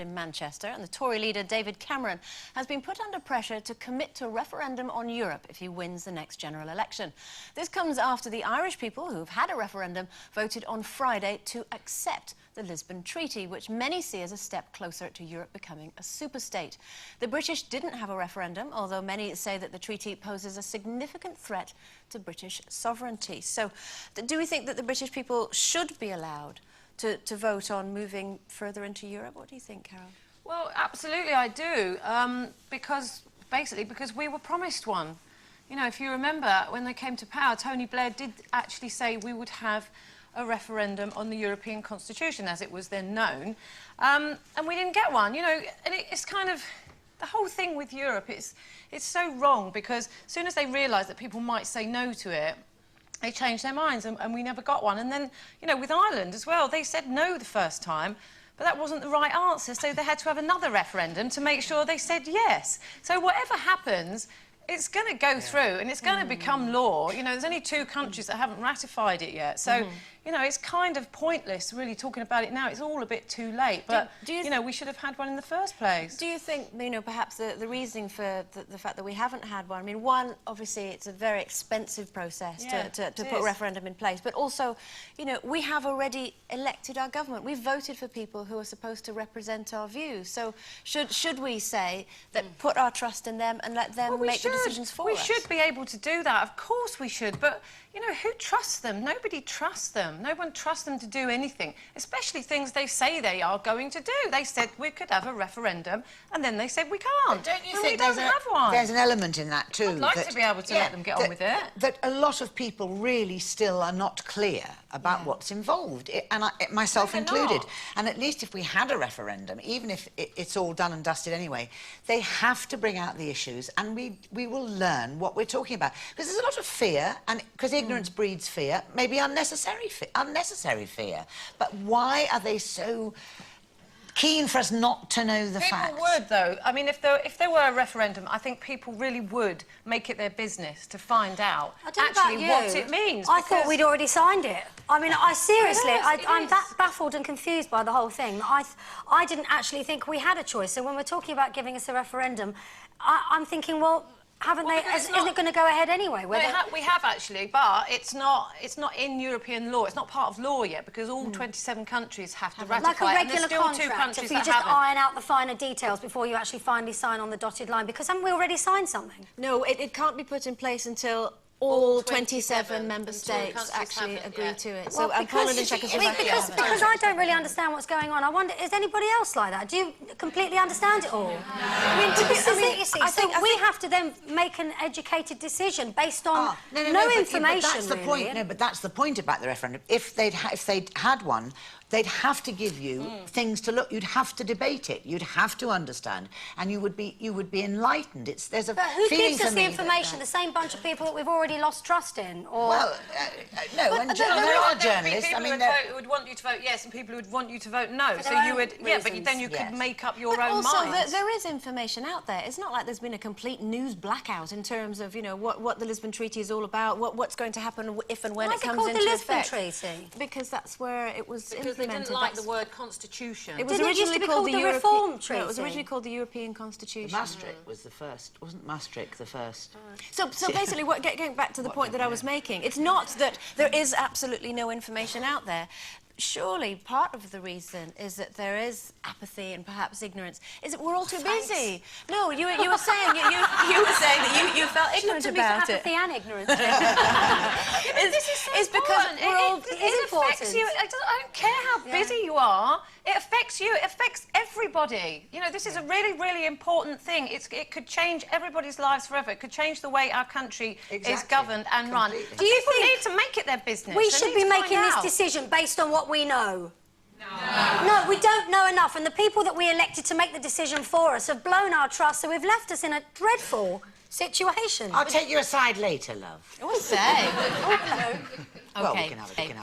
In Manchester, and the Tory leader David Cameron has been put under pressure to commit to a referendum on Europe if he wins the next general election. This comes after the Irish people, who've had a referendum, voted on Friday to accept the Lisbon Treaty, which many see as a step closer to Europe becoming a superstate. The British didn't have a referendum, although many say that the treaty poses a significant threat to British sovereignty. So, do we think that the British people should be allowed to vote on moving further into Europe? What do you think, Carol? Well, absolutely I do, because we were promised one. You know, if you remember, when they came to power, Tony Blair did actually say we would have a referendum on the European Constitution, as it was then known, and we didn't get one, you know, and it's kind of... The whole thing with Europe, it's so wrong, because as soon as they realised that people might say no to it, they changed their minds and we never got one. And then, you know, with Ireland as well, they said no the first time, but that wasn't the right answer, so they had to have another referendum to make sure they said yes. So whatever happens, it's going to go through and it's going to become law. You know, there's only 2 countries that haven't ratified it yet, so, you know, it's kind of pointless really talking about it now. It's all a bit too late, but, you know, we should have had one in the first place. Do you think, you know, perhaps the reasoning for the fact that we haven't had one, I mean, one, obviously, it's a very expensive process to put a referendum in place, but also, you know, we have already elected our government. We've voted for people who are supposed to represent our views. So should we say that put our trust in them and let them make the decisions for us? We should be able to do that. Of course we should, but, you know, who trusts them? Nobody trusts them. No one trusts them to do anything, especially things they say they are going to do. They said we could have a referendum, and then they said we can't. But don't you and think we don't have one? There's an element in that too. I'd like to be able to let them get on with it. That a lot of people really still are not clear about what's involved, myself included. And at least if we had a referendum, even if it's all done and dusted anyway, they have to bring out the issues, and we will learn what we're talking about. Because there's a lot of fear, and because ignorance breeds fear, maybe unnecessary fear. But why are they so keen for us not to know the facts? People would, though. I mean, if there were a referendum, I think people really would make it their business to find out actually what it means. I thought we'd already signed it. I mean, I'm that baffled and confused by the whole thing. I didn't actually think we had a choice. So when we're talking about giving us a referendum, I'm thinking, well, isn't it going to go ahead anyway? We have actually, but it's not in European law. It's not part of law yet, because all 27 countries have to ratify. Like a regular contract, 2 countries if you just iron out the finer details before you actually finally sign on the dotted line, because haven't we already signed something? No, it can't be put in place until all 27 member states actually agree to it. Well, so Poland and Czechoslovakia haven't. Because I don't really understand what's going on. I wonder, is anybody else like that? Do you completely understand it all? I mean, this is it, you see. So we have to then make an educated decision based on no information, but that's the point. really. No, but that's the point about the referendum. If they'd had one, they'd have to give you things to look. You'd have to debate it. You'd have to understand, and you would be enlightened. There's a but who feeling gives us for the me information? The same bunch of people that we've already lost trust in, or well, no. And there are journalists. People who would want you to vote yes, and people who would want you to vote no. So you would, but then you could make up your own mind. Also, there is information out there. It's not like there's been a complete news blackout in terms of, you know, what the Lisbon Treaty is all about, what's going to happen if and when it comes into effect. Why is it called the Lisbon Treaty? Because that's where it was implemented. They didn't like the word constitution. It was originally called the Reform Treaty. No, it was originally called the European Constitution. Maastricht was the first. Wasn't Maastricht the first? So basically, going back to the point that I was making, it's not that there is absolutely no information out there. Surely part of the reason is that there is apathy and perhaps ignorance. Is that we're all too busy? No, you were saying you were saying that you felt ignorant about it. Apathy and ignorance. This is so important. It affects you. I don't care how busy you are. It affects you. It affects everybody. You know, this is a really, really important thing. It could change everybody's lives forever. It could change the way our country is governed and run. Completely. Do you need to make it their business? We should be making this decision based on what we know. No, we don't know enough, and the people that we elected to make the decision for us have blown our trust, so we've left us in a dreadful situation. I'll take you aside later, love. I want to say. Well, we can have it.